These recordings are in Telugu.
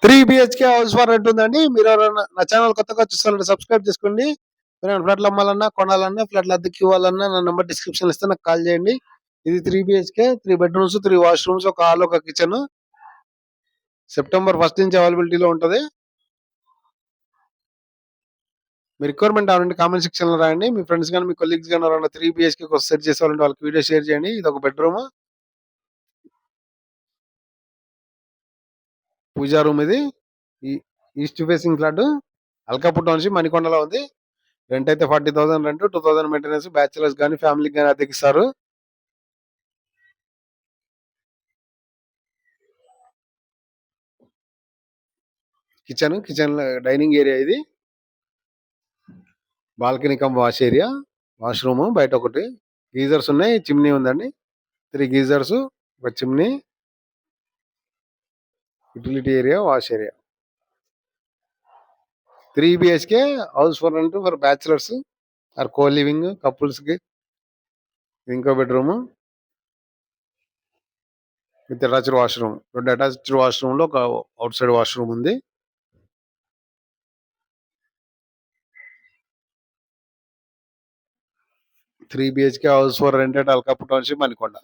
3 BHK హౌస్ ఫర్ రెంట్ ఉందండి. మీరు ఎవరైనా నా ఛానల్ కొత్తగా చూస్తారంటే సబ్స్క్రైబ్ చేసుకోండి. మీరు ఫ్లాట్లు అమ్మాలన్నా, కొనాలన్నా, ఫ్లాట్లు అద్దెకి ఇవ్వాలన్నా నా నెంబర్ డిస్క్రిప్షన్ ఇస్తే నాకు కాల్ చేయండి. ఇది 3 BHK, 3 బెడ్రూమ్స్, 3 వాష్రూమ్స్, ఒక హాల్, ఒక కిచెన్. సెప్టెంబర్ 1 నుంచి అవైలబిలిటీలో ఉంటుంది. మీ రిక్వైర్మెంట్ ఏమంటే కామెంట్ సెక్షన్ లో రాయండి. మీ ఫ్రెండ్స్ కానీ, మీ కొలీగ్స్ కానీ ఎవరైనా 3 BHK సెర్చ్ చేసేవాళ్ళంటే వాళ్ళకి వీడియో షేర్ చేయండి. ఇది ఒక బెడ్రూమ్, పూజా రూమ్. ఇది east facing flat, Alkapur township, మణికొండలో ఉంది. రెంట్ అయితే 40,000 రెంట్, 2,000 మెయింటెనెన్స్. బ్యాచులర్స్ కానీ ఫ్యామిలీకి కానీ అద్దెకిస్తారు. కిచెన్ డైనింగ్ ఏరియా, ఇది balcony cum wash area, washroom బయట ఒకటి, గీజర్స్ ఉన్నాయి, చిమ్నీ ఉందండి. 3 గీజర్స్, ఒక chimney, utility area, wash area. 3 BHK house for rent for bachelors or co living couples కి. ఇంకో bedroom with attached washroom. 2 attached washroom లో ఒక అవుట్ సైడ్ వాష్రూమ్ ఉంది. Three BHK house for rent at Alkapur township, Manikonda.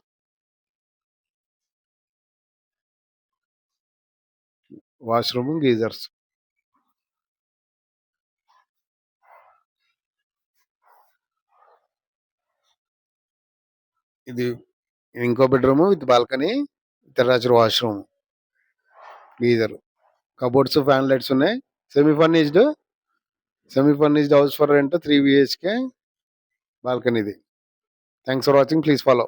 Washroom, geysers. ఇది ఇంకో bedroom with balcony, with attached washroom, geyser, cupboards, fan lights ఉన్నాయి. Semi furnished house for rent, 3 BHK, బాల్కనీది. Thanks for watching. Please follow.